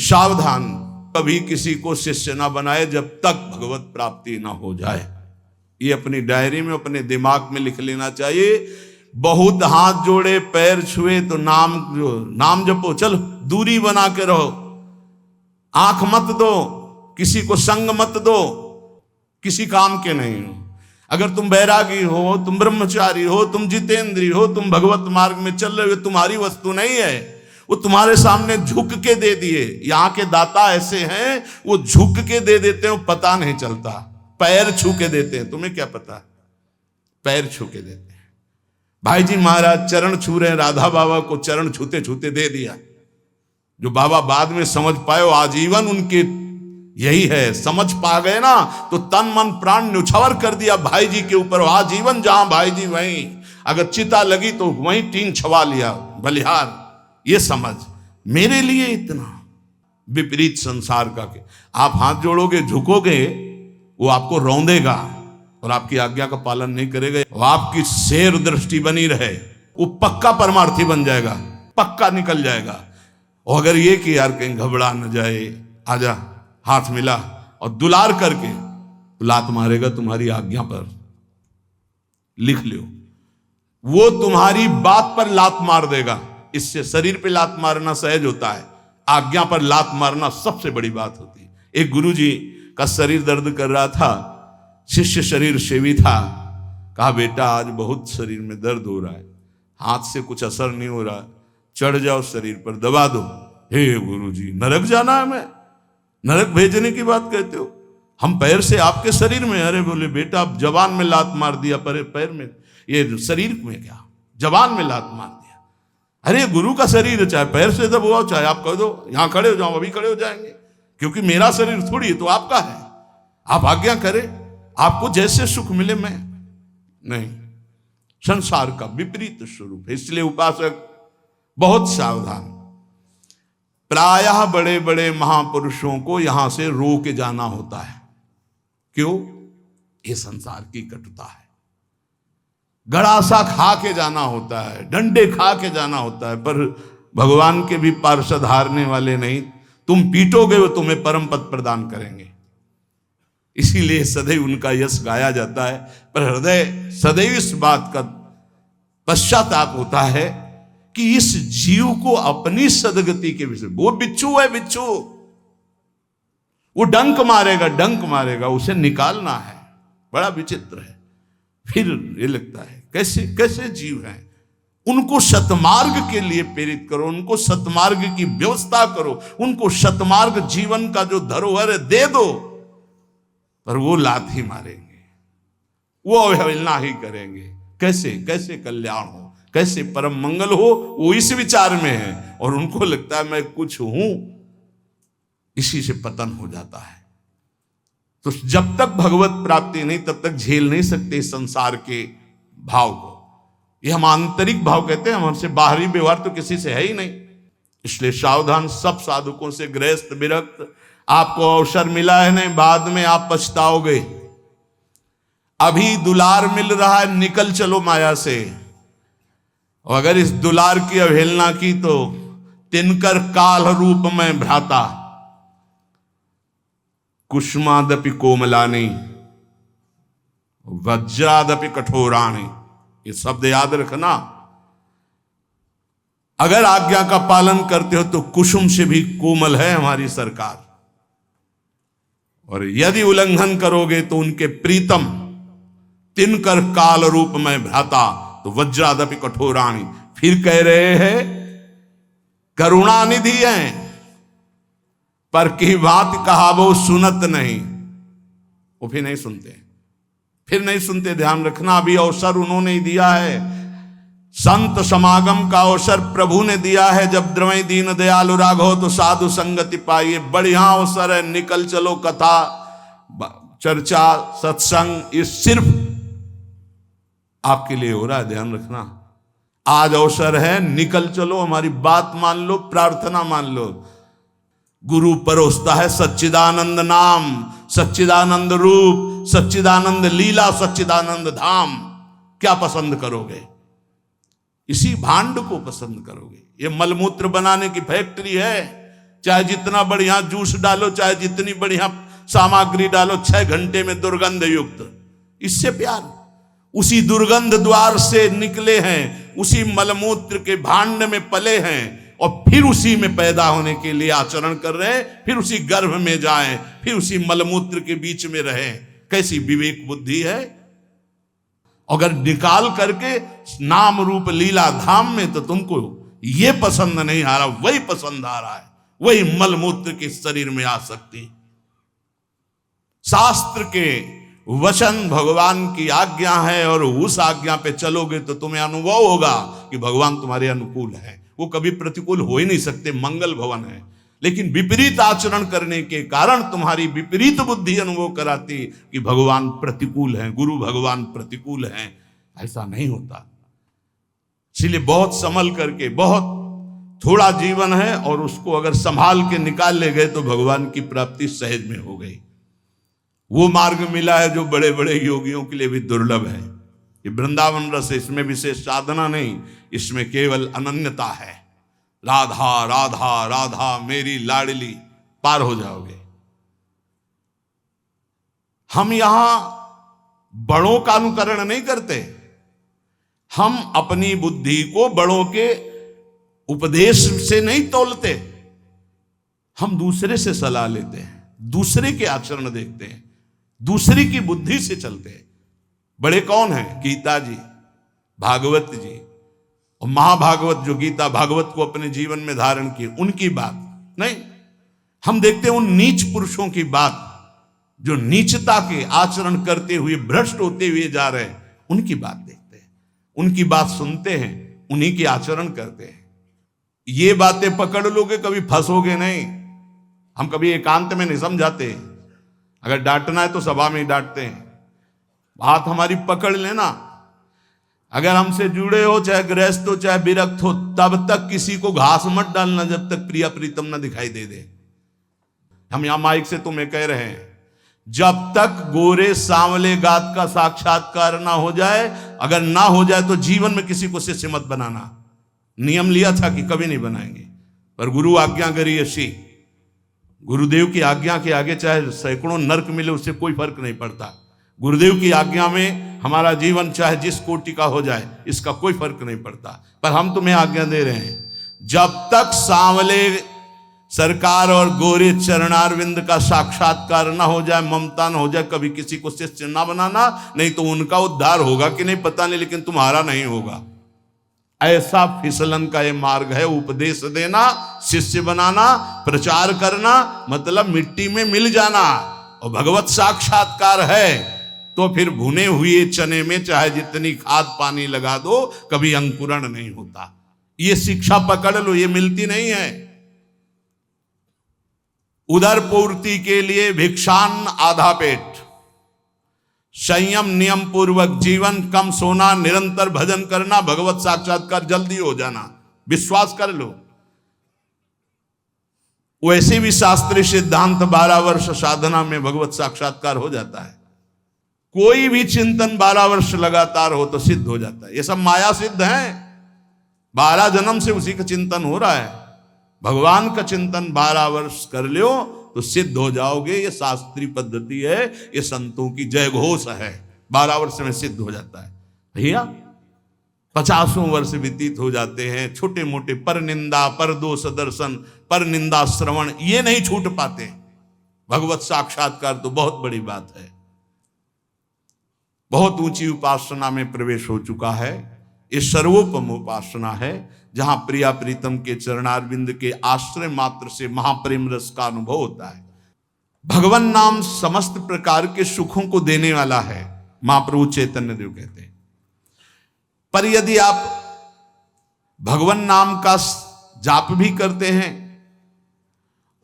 सावधान, कभी किसी को शिष्य ना बनाए जब तक भगवत प्राप्ति ना हो जाए। ये अपनी डायरी में, अपने दिमाग में लिख लेना चाहिए। बहुत हाथ जोड़े पैर छुए तो नाम जपो, चलो दूरी बना के रहो, आंख मत दो, किसी को संग मत दो, किसी काम के नहीं हो। अगर तुम बैरागी हो, तुम ब्रह्मचारी हो, तुम जितेंद्री हो, तुम भगवत मार्ग में चल रहे हो, तुम्हारी वस्तु नहीं है, वो तुम्हारे सामने झुक के दे दिए। यहाँ के दाता ऐसे हैं, वो झुक के दे देते हैं, पता नहीं चलता, पैर छू के देते हैं। तुम्हें क्या पता, पैर छू के देते हैं। भाई जी महाराज चरण छू रहे हैं, राधा बाबा को चरण छूते छूते दे दिया। जो बाबा बाद में समझ पाए, आजीवन उनके यही है, समझ पा गए ना, तो तन मन प्राण न्यौछावर कर दिया भाई जी के ऊपर। आजीवन जहां भाई जी वहीं, अगर चिता लगी तो वहीं टीन छवा लिया बलिहार। ये समझ मेरे लिए इतना विपरीत संसार का के आप हाथ जोड़ोगे, झुकोगे, वो आपको रौंदेगा और आपकी आज्ञा का पालन नहीं करेगा। वो आपकी शेर दृष्टि बनी रहे, वो पक्का परमार्थी बन जाएगा, पक्का निकल जाएगा। और अगर ये कि यार कहीं घबरा न जाए, आजा, हाथ मिला और दुलार करके तो लात मारेगा तुम्हारी आज्ञा पर। लिख लो, वो तुम्हारी बात पर लात मार देगा। इससे शरीर पे लात मारना सहज होता है, आज्ञा पर लात मारना सबसे बड़ी बात होती है। एक गुरुजी का शरीर दर्द कर रहा था, शिष्य शरीर सेवी था। कहा बेटा आज बहुत शरीर में दर्द हो रहा है, हाथ से कुछ असर नहीं हो रहा, चढ़ जाओ शरीर पर, दबा दो। हे गुरुजी नरक जाना है, मैं नरक भेजने की बात कहते हो, हम पैर से आपके शरीर में। अरे बोले बेटा आप जबान में लात मार दिया, पर पैर में, ये शरीर में क्या, जबान में लात मार दिया। अरे गुरु का शरीर है, चाहे पैर से दबाओ, चाहे आप कह दो यहां खड़े हो जाओ, अभी खड़े हो जाएंगे, क्योंकि मेरा शरीर थोड़ी है, तो आपका है। आप आज्ञा करें, आपको जैसे सुख मिले। मैं नहीं, संसार का विपरीत स्वरूप है। इसलिए उपासक बहुत सावधान। प्रायः बड़े बड़े महापुरुषों को यहां से रो के जाना होता है। क्यों? ये संसार की कटुता है। गड़ासा खा के जाना होता है, डंडे खा के जाना होता है, पर भगवान के भी पार्षद हारने वाले नहीं। तुम पीटोगे वो तुम्हें परम पद प्रदान करेंगे। इसीलिए सदैव उनका यश गाया जाता है, पर हृदय सदैव इस बात का पश्चाताप होता है कि इस जीव को अपनी सदगति के विषय, वो बिच्छू है, बिच्छू, वो डंक मारेगा, उसे निकालना है। बड़ा विचित्र है। फिर ये लगता है कैसे कैसे जीव हैं, उनको सतमार्ग के लिए प्रेरित करो, उनको सतमार्ग की व्यवस्था करो, उनको सतमार्ग जीवन का जो धरोहर है दे दो, पर वो लात ही मारेंगे, वो अवहेलना ही करेंगे। कैसे कैसे कल्याण हो, कैसे परम मंगल हो, वो इस विचार में है, और उनको लगता है मैं कुछ हूं, इसी से पतन हो जाता है। तो जब तक भगवत प्राप्ति नहीं, तब तक झेल नहीं सकते संसार के भाव को। ये हम आंतरिक भाव कहते हैं, हमसे बाहरी व्यवहार तो किसी से है ही नहीं। इसलिए सावधान, सब साधुकों से गृहस्थ विरक्त। आपको अवसर मिला है नहीं, बाद में आप पछताओगे। अभी दुलार मिल रहा है, निकल चलो माया से। और अगर इस दुलार की अवहेलना की तो तिनकर काल रूप में भ्राता, कुष्मादपि कोमलानी, वज्रादपि कठोराणी। ये शब्द याद रखना। अगर आज्ञा का पालन करते हो तो कुसुम से भी कोमल है हमारी सरकार, और यदि उल्लंघन करोगे तो उनके प्रीतम तिनकर काल रूप में भ्राता, तो वज्रादपि कठोराणी। फिर कह रहे हैं करुणानिधि हैं, पर की बात कहा वो सुनत नहीं। वो फिर नहीं सुनते, ध्यान रखना। अभी अवसर उन्होंने ही दिया है, संत समागम का अवसर प्रभु ने दिया है। जब द्रवई दीन दयालु राघव तो साधु संगति पाइए, बढ़िया अवसर है, निकल चलो। कथा, चर्चा, सत्संग, ये सिर्फ आपके लिए हो रहा है, ध्यान रखना। आज अवसर है, निकल चलो, हमारी बात मान लो, प्रार्थना मान लो। गुरु परोसता है सच्चिदानंद नाम, सच्चिदानंद रूप, सच्चिदानंद लीला, सच्चिदानंद धाम। क्या पसंद करोगे? इसी भांड को पसंद करोगे। ये मलमूत्र बनाने की फैक्ट्री है, चाहे जितना बढ़िया जूस डालो, चाहे जितनी बढ़िया सामग्री डालो, 6 घंटे में दुर्गंध युक्त। इससे प्यार, उसी दुर्गंध द्वार से निकले हैं, उसी मलमूत्र के भांड में पले हैं और फिर उसी में पैदा होने के लिए आचरण कर रहे हैं, फिर उसी गर्भ में जाएं, फिर उसी मलमूत्र के बीच में रहें। कैसी विवेक बुद्धि है। अगर निकाल करके नाम रूप लीला धाम में तो तुमको ये पसंद नहीं आ रहा, वही पसंद आ रहा है, वही मलमूत्र के शरीर में आ सकती। शास्त्र के वचन भगवान की आज्ञा है और उस आज्ञा पे चलोगे तो तुम्हें अनुभव होगा कि भगवान तुम्हारे अनुकूल है। वो कभी प्रतिकूल हो ही नहीं सकते, मंगल भवन है। लेकिन विपरीत आचरण करने के कारण तुम्हारी विपरीत बुद्धि अनुभव कराती कि भगवान प्रतिकूल है, गुरु भगवान प्रतिकूल हैं। ऐसा नहीं होता। इसलिए बहुत संभल करके, बहुत थोड़ा जीवन है और उसको अगर संभाल के निकाल ले गए तो भगवान की प्राप्ति सहज में हो गई। वो मार्ग मिला है जो बड़े बड़े योगियों के लिए भी दुर्लभ है। ये वृंदावन रस, इसमें विशेष साधना नहीं, इसमें केवल अनन्यता है। राधा राधा राधा मेरी लाडली, पार हो जाओगे। हम यहां बड़ों का अनुकरण नहीं करते, हम अपनी बुद्धि को बड़ों के उपदेश से नहीं तौलते। हम दूसरे से सलाह लेते हैं, दूसरे के आचरण देखते हैं, दूसरे की बुद्धि से चलते हैं। बड़े कौन हैं? गीता जी, भागवत जी और महाभागवत, जो गीता भागवत को अपने जीवन में धारण किए, उनकी बात नहीं। हम देखते हैं उन नीच पुरुषों की बात जो नीचता के आचरण करते हुए भ्रष्ट होते हुए जा रहे हैं, उनकी बात देखते हैं, उनकी बात सुनते हैं, उन्हीं की आचरण करते हैं। ये बातें पकड़ लोगे कभी फंसोगे नहीं। हम कभी एकांत में नहीं समझाते, अगर डांटना है तो सभा में ही डांटते हैं। बात हमारी पकड़ लेना। अगर हमसे जुड़े हो, चाहे गृहस्थ हो चाहे विरक्त हो, तब तक किसी को घास मत डालना जब तक प्रिया प्रीतम ना दिखाई दे दे। हम यहां माइक से तुम्हें कह रहे हैं, जब तक गोरे सांवले गात का साक्षात्कार ना हो जाए, अगर ना हो जाए तो जीवन में किसी को शिष्य मत बनाना। नियम लिया था कि कभी नहीं बनाएंगे, पर गुरु आज्ञा करी ऐसी। गुरुदेव की आज्ञा के आगे चाहे सैकड़ों नरक मिले, उससे कोई फर्क नहीं पड़ता। गुरुदेव की आज्ञा में हमारा जीवन चाहे जिस कोटि का हो जाए, इसका कोई फर्क नहीं पड़ता। पर हम तुम्हें आज्ञा दे रहे हैं, जब तक सांवले सरकार और गोरे चरणारविंद का साक्षात्कार ना हो जाए, ममता ना हो जाए, कभी किसी को शिष्य ना बनाना। नहीं तो उनका उद्धार होगा कि नहीं पता नहीं, लेकिन तुम्हारा नहीं होगा। ऐसा फिसलन का ये मार्ग है। उपदेश देना, शिष्य बनाना, प्रचार करना, मतलब मिट्टी में मिल जाना। और भगवत साक्षात्कार है तो फिर भुने हुए चने में चाहे जितनी खाद पानी लगा दो, कभी अंकुरण नहीं होता। ये शिक्षा पकड़ लो, ये मिलती नहीं है। उदर पूर्ति के लिए भिक्षान्न आधा पेट, संयम नियम पूर्वक जीवन, कम सोना, निरंतर भजन करना, भगवत साक्षात्कार जल्दी हो जाना। विश्वास कर लो। वैसे भी शास्त्रीय सिद्धांत 12 वर्ष साधना में भगवत साक्षात्कार हो जाता है। कोई भी चिंतन 12 वर्ष लगातार हो तो सिद्ध हो जाता है। ये सब माया सिद्ध है। 12 जन्म से उसी का चिंतन हो रहा है। भगवान का चिंतन 12 वर्ष कर लो तो सिद्ध हो जाओगे। ये शास्त्रीय पद्धति है, ये संतों की जय घोष है। 12 वर्ष में सिद्ध हो जाता है। भैया 50 वर्ष व्यतीत हो जाते हैं, छोटे मोटे पर निंदा, पर दोष दर्शन, पर निंदा श्रवण, ये नहीं छूट पाते। भगवत साक्षात्कार तो बहुत बड़ी बात है। बहुत ऊंची उपासना में प्रवेश हो चुका है। ये सर्वोपम उपासना है, जहां प्रिया प्रीतम के चरणारविंद के आश्रय मात्र से महाप्रेम रस का अनुभव होता है। भगवान नाम समस्त प्रकार के सुखों को देने वाला है, महाप्रभु चैतन्य देव कहते हैं। पर यदि आप भगवान नाम का जाप भी करते हैं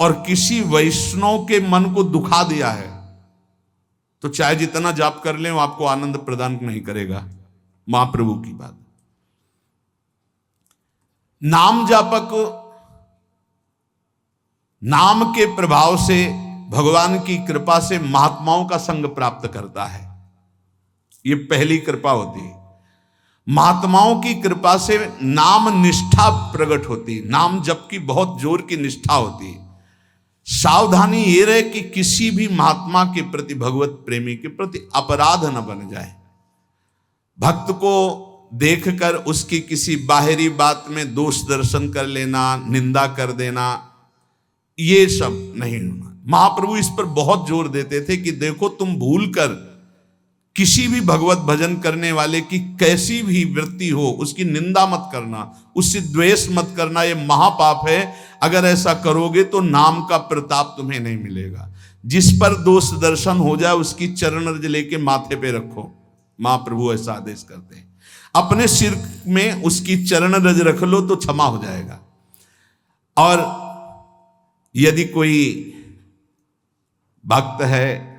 और किसी वैष्णव के मन को दुखा दिया है, तो चाहे जितना जाप कर लें वो आपको आनंद प्रदान नहीं करेगा। महाप्रभु की बात। नाम जापक नाम के प्रभाव से, भगवान की कृपा से महात्माओं का संग प्राप्त करता है। ये पहली कृपा होती है। महात्माओं की कृपा से नाम निष्ठा प्रकट होती है। नाम जप की बहुत जोर की निष्ठा होती है। सावधानी ये रहे कि किसी भी महात्मा के प्रति, भगवत प्रेमी के प्रति अपराध न बन जाए। भक्त को देखकर उसकी किसी बाहरी बात में दोष दर्शन कर लेना, निंदा कर देना, ये सब नहीं होना। महाप्रभु इस पर बहुत जोर देते थे कि देखो तुम भूल कर किसी भी भगवत भजन करने वाले की कैसी भी वृत्ति हो उसकी निंदा मत करना, उससे द्वेष मत करना, ये महापाप है। अगर ऐसा करोगे तो नाम का प्रताप तुम्हें नहीं मिलेगा। जिस पर दोष दर्शन हो जाए उसकी चरण रज लेके माथे पे रखो, महाप्रभु ऐसा आदेश करते हैं। अपने सिर में उसकी चरण रज रख लो तो क्षमा हो जाएगा। और यदि कोई भक्त है,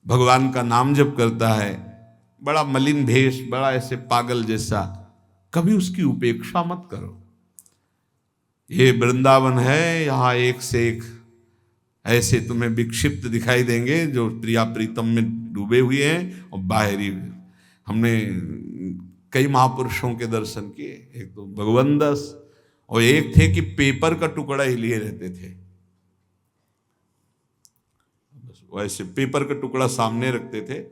भगवान का नाम जप करता है, बड़ा मलिन भेष, बड़ा ऐसे पागल जैसा, कभी उसकी उपेक्षा मत करो। ये वृंदावन है, यहां एक से एक ऐसे तुम्हें विक्षिप्त दिखाई देंगे जो प्रिया प्रीतम में डूबे हुए हैं। और बाहरी, हमने कई महापुरुषों के दर्शन किए, एक तो भगवान दास और एक थे कि पेपर का टुकड़ा ही लिए रहते थे। बस वैसे पेपर का टुकड़ा सामने रखते थे,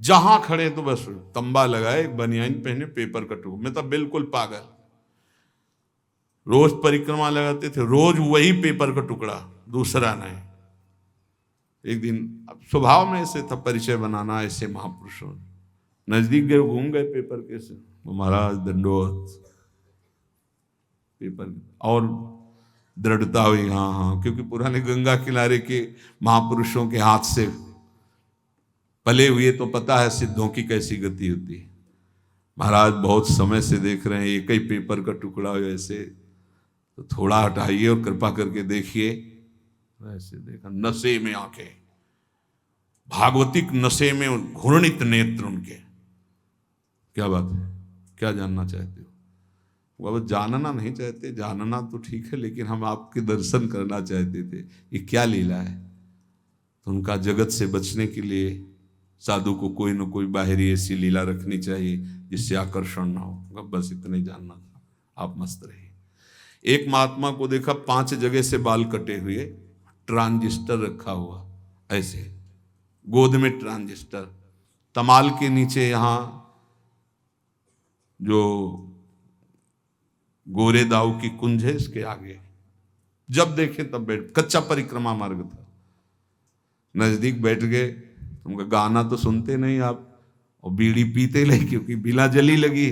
जहां खड़े तो बस तंबा लगाए, बनियान पहने, पेपर का टुकड़ा। मैं तो बिल्कुल पागल। रोज परिक्रमा लगाते थे, रोज वही पेपर का टुकड़ा, दूसरा नहीं। एक दिन अब स्वभाव में ऐसे था परिचय बनाना, ऐसे महापुरुषों नजदीक गए, घूम गए पेपर के से, महाराज दंडोत, पेपर और दृढ़ता हुई, हाँ हाँ, क्योंकि पुराने गंगा किनारे के महापुरुषों के हाथ से पले हुए तो पता है सिद्धों की कैसी गति होती है। महाराज बहुत समय से देख रहे हैं, एक ही पेपर का टुकड़ा हो ऐसे, तो थोड़ा हटाइए और कृपा करके देखिए। ऐसे देखा, नशे में आंखें, भागवतिक नशे में घूर्णित नेत्र उनके। क्या बात है, क्या जानना चाहते हो? वो जानना नहीं चाहते, जानना तो ठीक है, लेकिन हम आपके दर्शन करना चाहते थे, ये क्या लीला है। तो उनका जगत से बचने के लिए साधु को कोई न कोई बाहरी ऐसी लीला रखनी चाहिए जिससे आकर्षण ना हो। बस इतना ही जानना था, आप मस्त रहिए। एक महात्मा को देखा 5 जगह से बाल कटे हुए, ट्रांजिस्टर रखा हुआ ऐसे, गोद में ट्रांजिस्टर, तमाल के नीचे यहां जो गोरे दाऊ की कुंज है इसके आगे, जब देखे तब बैठ, कच्चा परिक्रमा मार्ग था, नजदीक बैठ गए। उनका गाना तो सुनते नहीं आप, और बीड़ी पीते नहीं क्योंकि बिला जली लगी,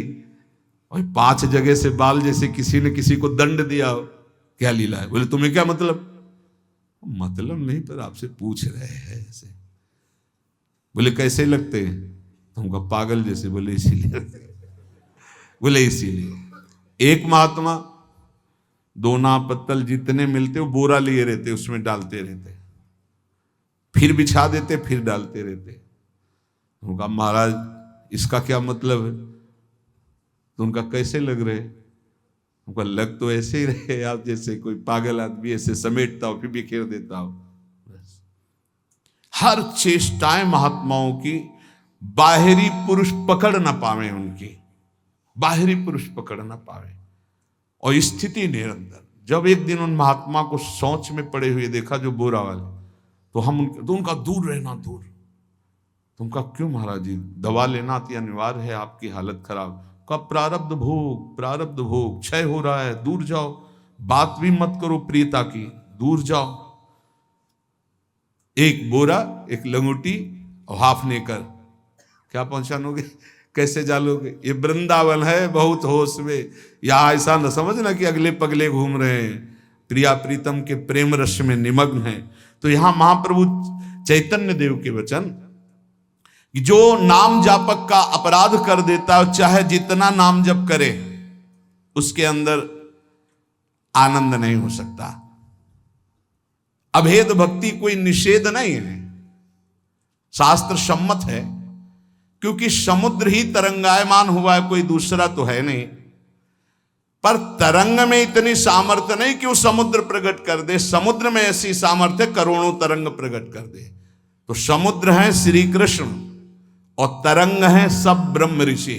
और 5 जगह से बाल जैसे किसी ने किसी को दंड दिया हो। क्या लीला है? बोले तुम्हें क्या मतलब? मतलब नहीं, पर आपसे पूछ रहे हैं ऐसे। बोले कैसे लगते हैं? तुमका पागल जैसे। बोले इसीलिए। बोले इसीलिए। एक महात्मा दोना पत्तल जितने मिलते वो बोरा लिए रहते, उसमें डालते रहते, फिर बिछा देते, फिर डालते रहते। उनका महाराज इसका क्या मतलब है? तो उनका कैसे लग रहे? उनका लग तो ऐसे ही रहे आप जैसे कोई पागल आदमी ऐसे समेटता हो फिर बिखेर देता हो। बस हर चेष्टाएं महात्माओं की बाहरी पुरुष पकड़ ना पावे, उनकी बाहरी पुरुष पकड़ ना पावे, और स्थिति निरंतर। जब एक दिन उन महात्मा को सोच में पड़े हुए देखा जो बोरा वाले, तो उनका दूर रहना, दूर। तुमका क्यों महाराज जी? दवा लेना अति अनिवार्य है, आपकी हालत खराब। का प्रारब्ध भोग क्षय हो रहा है, दूर जाओ, बात भी मत करो प्रियता की, दूर जाओ। एक बोरा, एक लंगोटी और हाफ नेकर, क्या पहचानोगे? कैसे जालोगे? ये वृंदावन है, बहुत होश में। यहां ऐसा न समझना कि अगले पगले घूम रहे हैं, प्रिया प्रीतम के प्रेम रस में निमग्न है। तो यहां महाप्रभु चैतन्य देव के वचन, जो नाम जापक का अपराध कर देता है, चाहे जितना नाम जप करे, उसके अंदर आनंद नहीं हो सकता। अभेद भक्ति कोई निषेध नहीं है, शास्त्र सम्मत है, क्योंकि समुद्र ही तरंगायमान हुआ है, कोई दूसरा तो है नहीं। पर तरंग में इतनी सामर्थ्य नहीं कि वो समुद्र प्रकट कर दे, समुद्र में ऐसी सामर्थ्य करोड़ों तरंग प्रकट कर दे। तो समुद्र है श्री कृष्ण और तरंग है सब ब्रह्म ऋषि।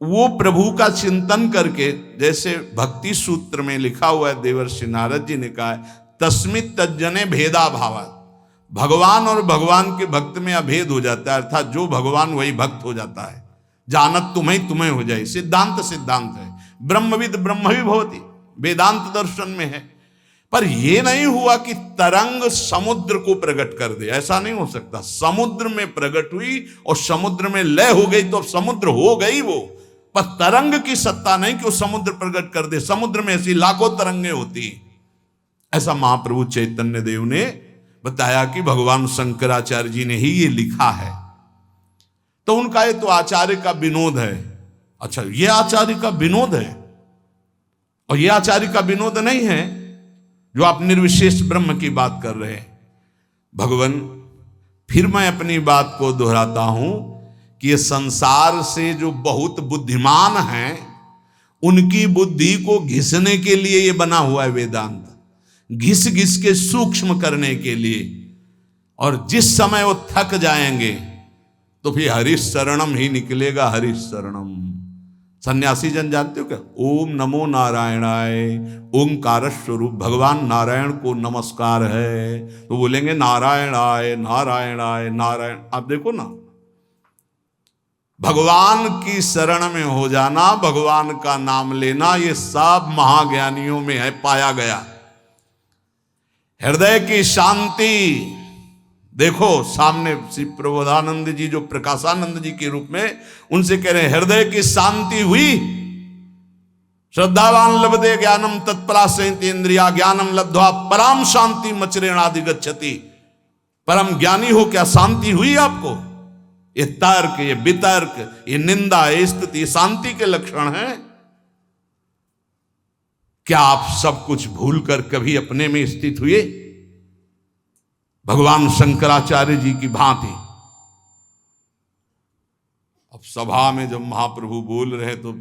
वो प्रभु का चिंतन करके, जैसे भक्ति सूत्र में लिखा हुआ है, देवर्षि नारद जी ने कहा है, तस्मित तज्जने भेदा भावात। भगवान और भगवान के भक्त में अभेद हो जाता है, अर्थात जो भगवान वही भक्त हो जाता है। जानत तुम्हें तुम्हें हो जाए, सिद्धांत सिद्धांत है। ब्रह्मविद ब्रह्म भी भवति, वेदांत दर्शन में है। पर यह नहीं हुआ कि तरंग समुद्र को प्रकट कर दे, ऐसा नहीं हो सकता। समुद्र में प्रकट हुई और समुद्र में लय हो गई तो अब समुद्र हो गई वो, पर तरंग की सत्ता नहीं कि वो समुद्र प्रकट कर दे। समुद्र में ऐसी लाखों तरंगें होती, ऐसा महाप्रभु चैतन्य देव ने बताया कि भगवान शंकराचार्य जी ने ही ये लिखा है। तो उनका ये तो आचार्य का विनोद है। अच्छा, ये आचार्य का विनोद है, और ये आचार्य का विनोद नहीं है जो आप निर्विशेष ब्रह्म की बात कर रहे हैं। भगवान, फिर मैं अपनी बात को दोहराता हूं कि ये संसार से जो बहुत बुद्धिमान हैं उनकी बुद्धि को घिसने के लिए ये बना हुआ है वेदांत, घिस घिस के सूक्ष्म करने के लिए। और जिस समय वो थक जाएंगे तो फिर हरीश शरणम ही निकलेगा, हरीश शरणम। सन्यासी जन जानते हो क्या? ओम नमो नारायणाय, ओंकार स्वरूप भगवान नारायण को नमस्कार है, तो बोलेंगे नारायणाय नारायणाय नारायण। आप देखो ना, भगवान की शरण में हो जाना, भगवान का नाम लेना, ये सब महाज्ञानियों में है, पाया गया। हृदय की शांति देखो, सामने श्री प्रबोधानंद जी जो प्रकाशानंद जी के रूप में उनसे कह रहे हैं, हृदय की शांति हुई। श्रद्धावान लभते ज्ञानम तत्परा संयतेन्द्रिया ज्ञानम लब्ध्वा परम शांति मचरेणादि गच्छति। परम ज्ञानी हो क्या शांति हुई आपको? ये तर्क, ये वितर्क, ये निंदा, ये स्तुति, ये शांति के लक्षण हैं। क्या आप सब कुछ भूलकर कभी अपने में स्थित हुए भगवान शंकराचार्य जी की भांति? अब सभा में जब महाप्रभु बोल रहे तो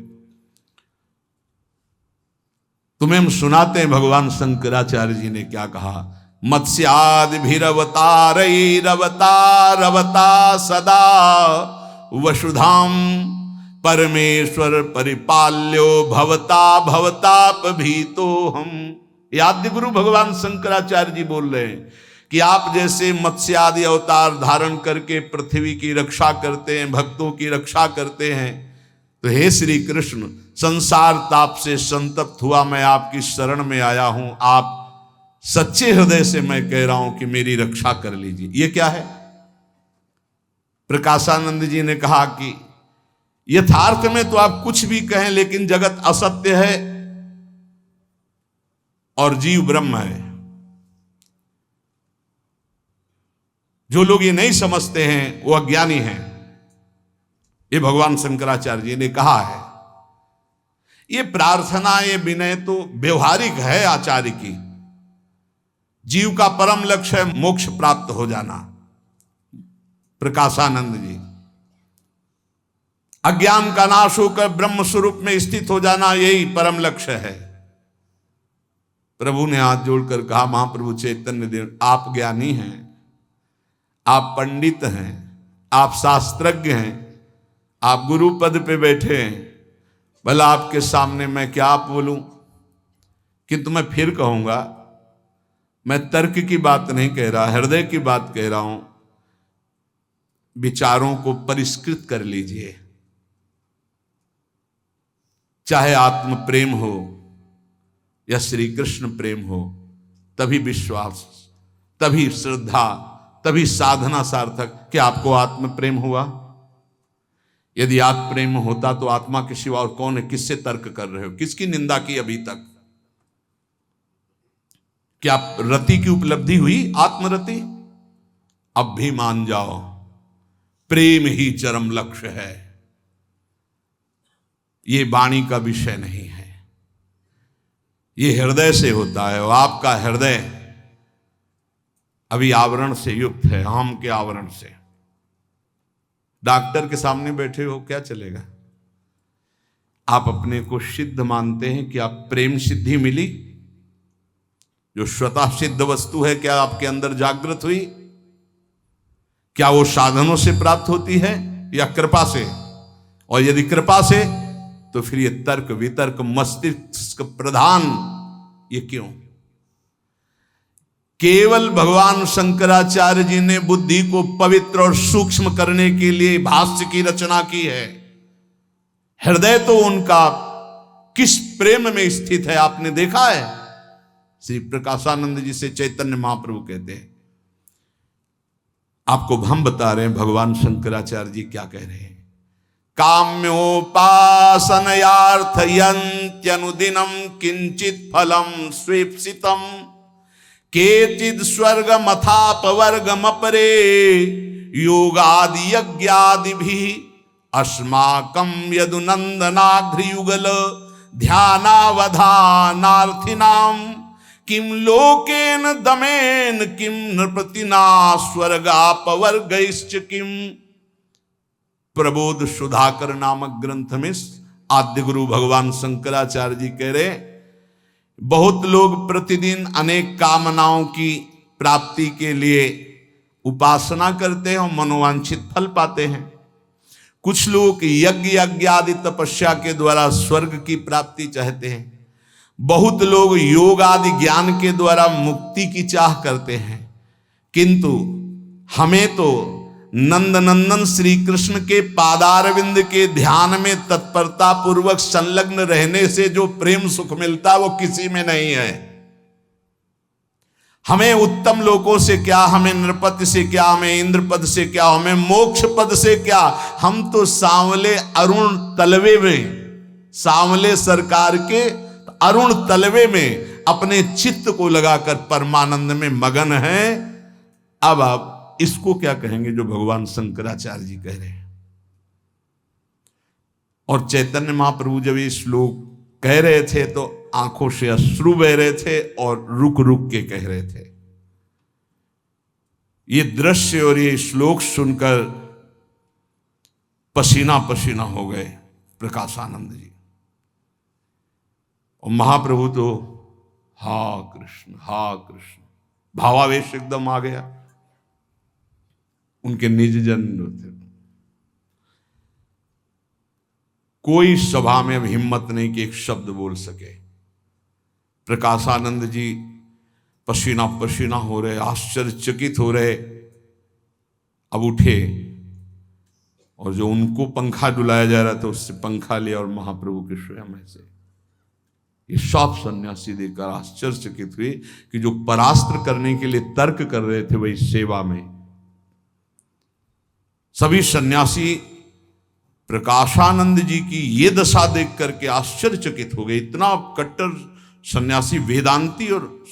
तुम्हें हम सुनाते हैं भगवान शंकराचार्य जी ने क्या कहा। मत्स्यादि भीरवतारवतारवता सदा वसुधाम परमेश्वर परिपाल्यो भवता भवताप भीतो हम। आद्य गुरु भगवान शंकराचार्य जी बोल रहे हैं कि आप जैसे मत्स्य आदि अवतार धारण करके पृथ्वी की रक्षा करते हैं, भक्तों की रक्षा करते हैं, तो हे श्री कृष्ण, संसार ताप से संतप्त हुआ मैं आपकी शरण में आया हूं। आप सच्चे हृदय से मैं कह रहा हूं कि मेरी रक्षा कर लीजिए। ये क्या है? प्रकाशानंद जी ने कहा कि यथार्थ में तो आप कुछ भी कहें, लेकिन जगत असत्य है और जीव ब्रह्म है। जो लोग ये नहीं समझते हैं वो अज्ञानी हैं, ये भगवान शंकराचार्य जी ने कहा है। ये प्रार्थना, ये विनय तो व्यवहारिक है आचार्य की। जीव का परम लक्ष्य है मोक्ष प्राप्त हो जाना। प्रकाशानंद जी, अज्ञान का नाश होकर ब्रह्म स्वरूप में स्थित हो जाना, यही परम लक्ष्य है। प्रभु ने हाथ जोड़कर कहा, महाप्रभु चैतन्य देव, आप ज्ञानी हैं, आप पंडित हैं, आप शास्त्रज्ञ हैं, आप गुरु पद पे बैठे हैं, भला आपके सामने मैं क्या बोलूं? किंतु मैं फिर कहूंगा, मैं तर्क की बात नहीं कह रहा, हृदय की बात कह रहा हूं। विचारों को परिष्कृत कर लीजिए, चाहे आत्म प्रेम हो या श्री कृष्ण प्रेम हो, तभी विश्वास, तभी श्रद्धा, तभी साधना सार्थक। कि आपको आत्म प्रेम हुआ? यदि आत्म प्रेम होता तो आत्मा के सिवा और कौन है? किससे तर्क कर रहे हो? किसकी निंदा की अभी तक? क्या रति की उपलब्धि हुई? आत्मरति? अब भी मान जाओ, प्रेम ही चरम लक्ष्य है, ये वाणी का विषय नहीं है। ये हृदय से होता है, और आपका हृदय अभी आवरण से युक्त है, हम के आवरण से। डॉक्टर के सामने बैठे हो, क्या चलेगा? आप अपने को सिद्ध मानते हैं कि आप प्रेम सिद्धि मिली, जो स्वतः सिद्ध वस्तु है, क्या आपके अंदर जागृत हुई? क्या वो साधनों से प्राप्त होती है या कृपा से? और यदि कृपा से, तो फिर ये तर्क वितर्क मस्तिष्क प्रधान ये क्यों? केवल भगवान शंकराचार्य जी ने बुद्धि को पवित्र और सूक्ष्म करने के लिए भाष्य की रचना की है। हृदय तो उनका किस प्रेम में स्थित है आपने देखा है। श्री प्रकाशानंद जी से चैतन्य महाप्रभु कहते हैं, आपको हम बता रहे हैं भगवान शंकराचार्य जी क्या कह रहे हैं। काम्योपासनयार्थयन्त्यनुदिनं किंचित फलम स्वेप्सितम केचिद स्वर्गमथापवर्गमपरे योगादि यज्ञादिभिः अस्माकं यदुनंदनाघ्रियुगल ध्यानावधानार्थिनां किम लोकेन दमेन किम नृपतिना स्वर्गापवर्गैश्च किम। प्रबोध सुधाकर नामक ग्रंथ में आद्य गुरु भगवान शंकराचार्य जी कह रहे, बहुत लोग प्रतिदिन अनेक कामनाओं की प्राप्ति के लिए उपासना करते हैं और मनोवांछित फल पाते हैं। कुछ लोग यज्ञ आदि तपस्या के द्वारा स्वर्ग की प्राप्ति चाहते हैं। बहुत लोग योग आदि ज्ञान के द्वारा मुक्ति की चाह करते हैं। किंतु हमें तो नंदनंदन श्री कृष्ण के पादारविंद के ध्यान में तत्परता पूर्वक संलग्न रहने से जो प्रेम सुख मिलता वो किसी में नहीं है। हमें उत्तम लोकों से क्या, हमें नृपति से क्या, हमें इंद्र पद से क्या, हमें मोक्ष पद से क्या। हम तो सांवले अरुण तलवे में, सांवले सरकार के अरुण तलवे में अपने चित्त को लगाकर परमानंद में मगन हैं। अब आप इसको क्या कहेंगे जो भगवान शंकराचार्य जी कह रहे हैं। और चैतन्य महाप्रभु जब ये श्लोक कह रहे थे तो आंखों से अश्रु बह रहे थे और रुक रुक के कह रहे थे। ये दृश्य और ये श्लोक सुनकर पसीना पसीना हो गए प्रकाशानंद जी। और महाप्रभु तो हा कृष्ण भावावेश एकदम आ गया। उनके निज जन थे, कोई सभा में अब हिम्मत नहीं कि एक शब्द बोल सके। प्रकाशानंद जी पसीना पसीना हो रहे, आश्चर्यचकित हो रहे। अब उठे और जो उनको पंखा डुलाया जा रहा था उससे पंखा लिया और महाप्रभु के स्वयं से ये सब सन्यासी देखकर आश्चर्यचकित हुए कि जो परास्त्र करने के लिए तर्क कर रहे थे वही सेवा में। सभी सन्यासी प्रकाशानंद जी की ये दशा देख करके आश्चर्यचकित हो गए। इतना कट्टर सन्यासी वेदांती और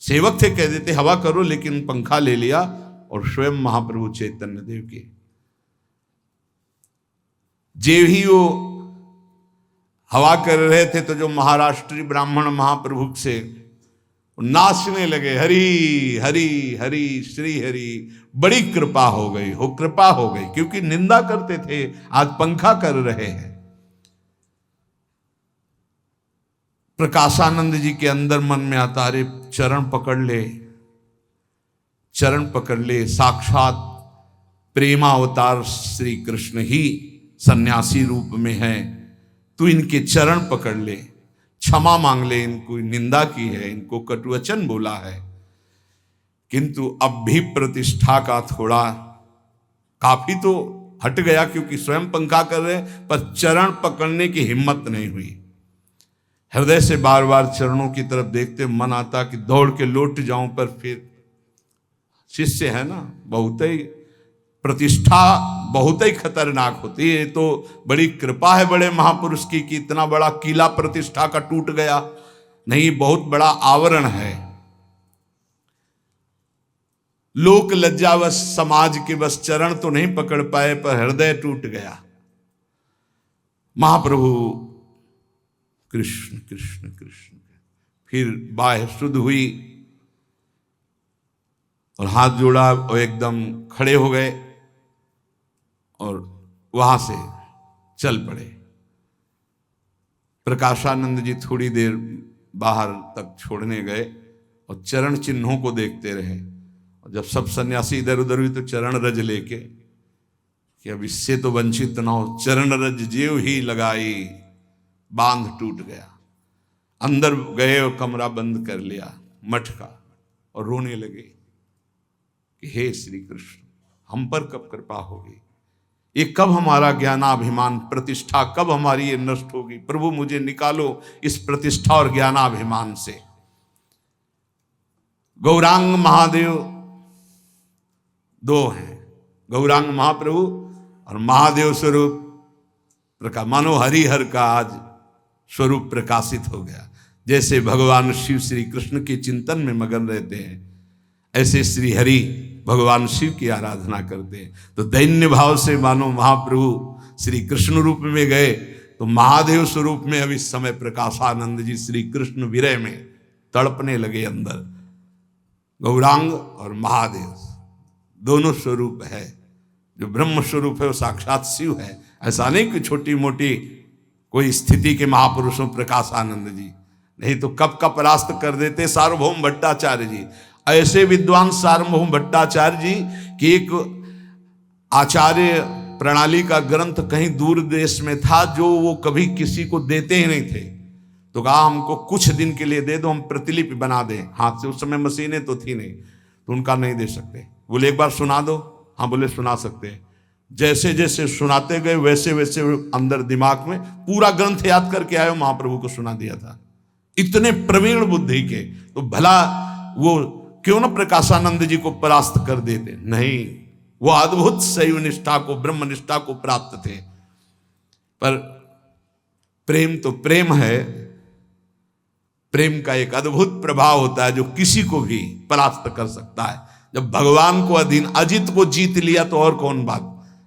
सेवक थे, कह देते हवा करो, लेकिन पंखा ले लिया और स्वयं महाप्रभु चैतन्य देव के जे ही वो हवा कर रहे थे तो जो महाराष्ट्री ब्राह्मण महाप्रभु से नाचने लगे, हरि हरि हरि श्री हरि। बड़ी कृपा हो गई, कृपा हो गई, क्योंकि निंदा करते थे, आज पंखा कर रहे हैं। प्रकाशानंद जी के अंदर मन में आता, अरे चरण पकड़ ले, चरण पकड़ ले। साक्षात प्रेमावतार श्री कृष्ण ही सन्यासी रूप में है। तू इनके चरण पकड़ ले, क्षमा मांग ले, इनको निंदा की है, इनको कटुवचन बोला है। किंतु अब भी प्रतिष्ठा का थोड़ा काफी तो हट गया, क्योंकि स्वयं पंखा कर रहे, पर चरण पकड़ने की हिम्मत नहीं हुई। हृदय से बार बार चरणों की तरफ देखते मन आता कि दौड़ के लौट जाऊं, पर फिर शिष्य है ना, बहुत ही प्रतिष्ठा बहुत ही खतरनाक होती है। तो बड़ी कृपा है बड़े महापुरुष की कि इतना बड़ा किला प्रतिष्ठा का टूट गया नहीं, बहुत बड़ा आवरण है। लोक लज्जावश समाज के बस चरण तो नहीं पकड़ पाए, पर हृदय टूट गया। महाप्रभु कृष्ण कृष्ण कृष्ण, फिर बाह्य शुद्ध हुई और हाथ जोड़ा और एकदम खड़े हो गए और वहां से चल पड़े। प्रकाशानंद जी थोड़ी देर बाहर तक छोड़ने गए और चरण चिन्हों को देखते रहे। और जब सब सन्यासी इधर उधर हुई तो चरण रज लेके कि अब इससे तो वंचित ना हो, चरण रज जेव ही लगाई, बांध टूट गया। अंदर गए और कमरा बंद कर लिया मठ का। और रोने लगे कि हे श्री कृष्ण, हम पर कब कृपा होगी, ये कब हमारा ज्ञानाभिमान प्रतिष्ठा, कब हमारी ये नष्ट होगी। प्रभु मुझे निकालो इस प्रतिष्ठा और ज्ञानाभिमान से। गौरांग महादेव दो हैं, गौरांग महाप्रभु और महादेव स्वरूप प्रकाश, मानो हरिहर का आज स्वरूप प्रकाशित हो गया। जैसे भगवान शिव श्री कृष्ण के चिंतन में मगन रहते हैं, ऐसे श्री हरि भगवान शिव की आराधना करते हैं। तो दैन्य भाव से मानो महाप्रभु श्री कृष्ण रूप में गए, तो महादेव स्वरूप में अब इस समय प्रकाशानंद जी श्री कृष्ण विरह में तड़पने लगे अंदर। गौरांग और महादेव दोनों स्वरूप है। जो ब्रह्म स्वरूप है वो साक्षात शिव है। ऐसा नहीं कि छोटी मोटी कोई स्थिति के महापुरुषों प्रकाशानंद जी, नहीं तो कब का परास्त कर देते सार्वभौम भट्टाचार्य जी। ऐसे विद्वान सार्वभौम भट्टाचार्य जी की एक आचार्य प्रणाली का ग्रंथ कहीं दूर देश में था, जो वो कभी किसी को देते ही नहीं थे। तो कहा हमको कुछ दिन के लिए दे दो, हम प्रतिलिपि बना दें हाथ से। उस समय मशीनें तो थी नहीं, तो उनका नहीं दे सकते। बोले एक बार सुना दो। हाँ बोले सुना सकते हैं। जैसे जैसे सुनाते गए वैसे वैसे अंदर दिमाग में पूरा ग्रंथ याद करके आए, महाप्रभु को सुना दिया था। इतने प्रवीण बुद्धि के, तो भला वो क्यों न प्रकाशानंद जी को परास्त कर देते। नहीं, वो अद्भुत शैव निष्ठा को, ब्रह्म निष्ठा को प्राप्त थे। पर प्रेम तो प्रेम है, प्रेम का एक अद्भुत प्रभाव होता है जो किसी को भी परास्त कर सकता है। जब भगवान को अधीन, अजित को जीत लिया तो और कौन बात।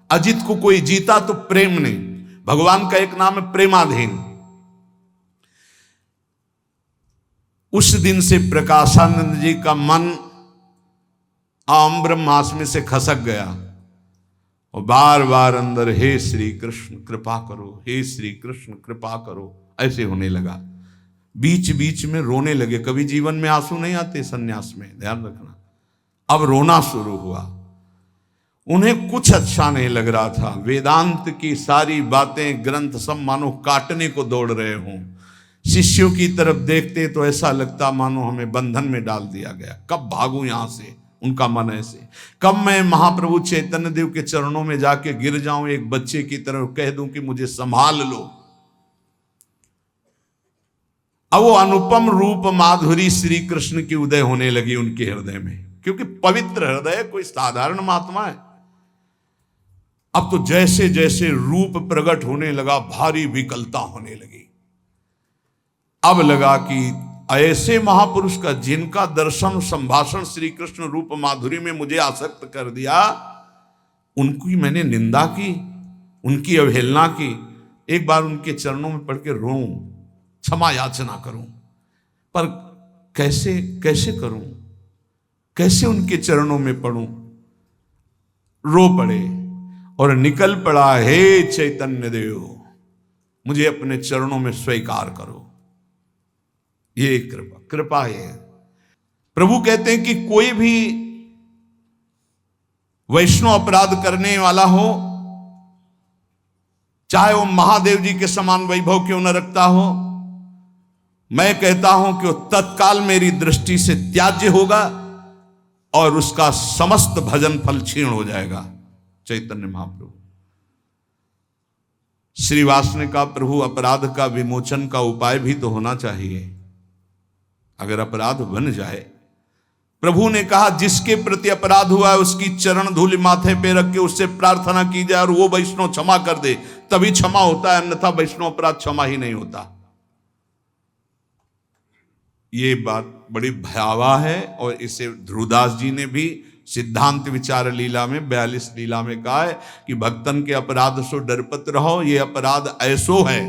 अजित को कोई जीता तो प्रेम नहीं। भगवान का एक नाम है प्रेमाधीन। उस दिन से प्रकाशानंद जी का मन आम ब्रह्मास में से खसक गया और बार बार अंदर हे श्री कृष्ण कृपा करो, हे श्री कृष्ण कृपा करो, ऐसे होने लगा। बीच बीच में रोने लगे। कभी जीवन में आंसू नहीं आते सन्यास में, ध्यान रखना। अब रोना शुरू हुआ। उन्हें कुछ अच्छा नहीं लग रहा था। वेदांत की सारी बातें, ग्रंथ सब मानो काटने को दौड़ रहे हों। शिष्यों की तरफ देखते तो ऐसा लगता मानो हमें बंधन में डाल दिया गया। कब भागूं यहां से, उनका मन ऐसे। कब मैं महाप्रभु चैतन्य देव के चरणों में जाके गिर जाऊं, एक बच्चे की तरफ कह दूं कि मुझे संभाल लो। अब वो अनुपम रूप माधुरी श्री कृष्ण की उदय होने लगी उनके हृदय में, क्योंकि पवित्र हृदय कोई साधारण महात्मा है। अब तो जैसे जैसे रूप प्रकट होने लगा, भारी विकलता होने लगी। अब लगा कि ऐसे महापुरुष का, जिनका दर्शन संभाषण श्री कृष्ण रूप माधुरी में मुझे आसक्त कर दिया, उनकी मैंने निंदा की, उनकी अवहेलना की। एक बार उनके चरणों में पढ़ के रोऊं, क्षमा याचना करूं, पर कैसे कैसे करूं, कैसे उनके चरणों में पढ़ूं। रो पड़े और निकल पड़ा, हे चैतन्य देव मुझे अपने चरणों में स्वीकार करो। ये कृपा, कृपा है। प्रभु कहते हैं कि कोई भी वैष्णव अपराध करने वाला हो, चाहे वो महादेव जी के समान वैभव क्यों न रखता हो, मैं कहता हूं कि वो तत्काल मेरी दृष्टि से त्याज्य होगा और उसका समस्त भजन फल क्षीण हो जाएगा। चैतन्य महाप्रभु। श्रीवास ने कहा प्रभु अपराध का विमोचन का उपाय भी तो होना चाहिए। अगर अपराध बन जाए, प्रभु ने कहा जिसके प्रति अपराध हुआ है उसकी चरण धूलि माथे पे रख के उससे प्रार्थना की जाए और वो वैष्णव क्षमा कर दे, तभी क्षमा होता है, अन्यथा वैष्णव अपराध क्षमा ही नहीं होता। ये बात बड़ी भयावह है और इसे ध्रुवदास जी ने भी सिद्धांत विचार लीला में 42 लीला में कहा है कि भक्तन के अपराध सो डरपत रहो। ये अपराध ऐसो है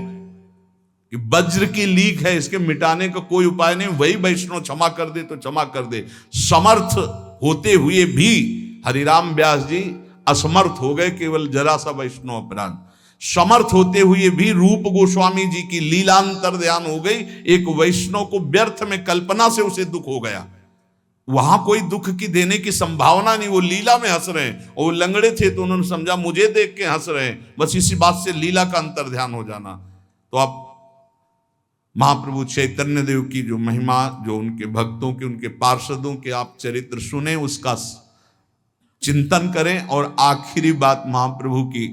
कि वज्र की लीक है, इसके मिटाने का कोई उपाय नहीं। वही वैष्णव क्षमा कर दे तो क्षमा कर दे। समर्थ होते हुए भी हरिराम व्यास जी असमर्थ हो गए, केवल जरा सा वैष्णव अपराध। समर्थ होते हुए भी रूप गोस्वामी जी की लीलांतर ध्यान हो गई। एक वैष्णव को व्यर्थ में कल्पना से उसे दुख हो गया, वहां कोई दुख की देने की संभावना नहीं। वो लीला में हंस रहे हैं और वो लंगड़े थे तो उन्होंने समझा मुझे देख के हंस रहे हैं, बस इसी बात से लीला का अंतर ध्यान हो जाना। तो आप महाप्रभु चैतन्य देव की जो महिमा, जो उनके भक्तों के, उनके पार्षदों के आप चरित्र सुने, उसका चिंतन करें। और आखिरी बात महाप्रभु की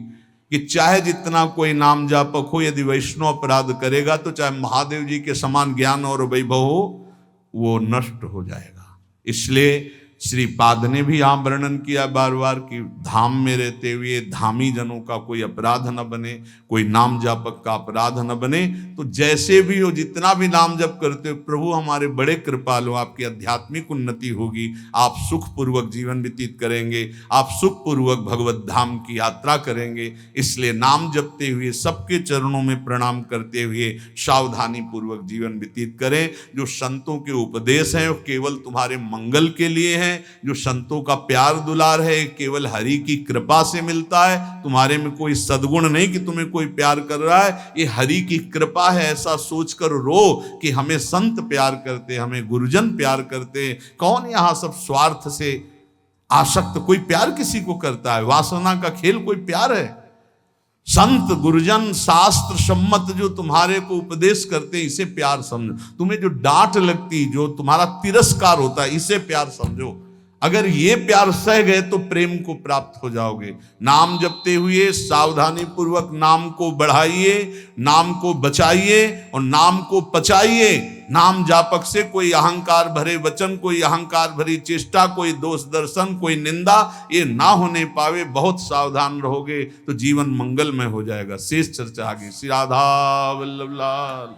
कि चाहे जितना कोई नाम जापक हो, यदि वैष्णव अपराध करेगा तो चाहे महादेव जी के समान ज्ञान और वैभव हो, वो नष्ट हो जाएगा। इसलिए श्रीपाद ने भी यहाँ वर्णन किया बार बार कि धाम में रहते हुए धामी जनों का कोई अपराध न बने, कोई नाम जापक का अपराध न बने। तो जैसे भी हो, जितना भी नाम जप करते हो, प्रभु हमारे बड़े कृपालु, आपकी आध्यात्मिक उन्नति होगी, आप सुखपूर्वक जीवन व्यतीत करेंगे, आप सुखपूर्वक भगवत धाम की यात्रा करेंगे। इसलिए नाम जपते हुए, सबके चरणों में प्रणाम करते हुए सावधानी पूर्वक जीवन व्यतीत करें। जो संतों के उपदेश हैं वो केवल तुम्हारे मंगल के लिए हैं। जो संतों का प्यार दुलार है केवल हरि की कृपा से मिलता है। तुम्हारे में कोई सद्गुण नहीं कि तुम्हें कोई प्यार कर रहा है, ये हरि की कृपा है। ऐसा सोचकर रो कि हमें संत प्यार करते, हमें गुरुजन प्यार करते। कौन यहां सब स्वार्थ से आसक्त कोई प्यार किसी को करता है? वासना का खेल कोई प्यार है? संत गुरुजन शास्त्र सम्मत जो तुम्हारे को उपदेश करते, इसे प्यार समझो। तुम्हें जो डांट लगती, जो तुम्हारा तिरस्कार होता है, इसे प्यार समझो। अगर ये प्यार सह गए तो प्रेम को प्राप्त हो जाओगे। नाम जपते हुए सावधानी पूर्वक नाम को बढ़ाइए, नाम को बचाइए और नाम को पचाइए। नाम जापक से कोई अहंकार भरे वचन, कोई अहंकार भरी चेष्टा, कोई दोष दर्शन, कोई निंदा, ये ना होने पावे। बहुत सावधान रहोगे तो जीवन मंगलमय हो जाएगा। शेष चर्चा आगे। श्री राधा वल्लभ लाल।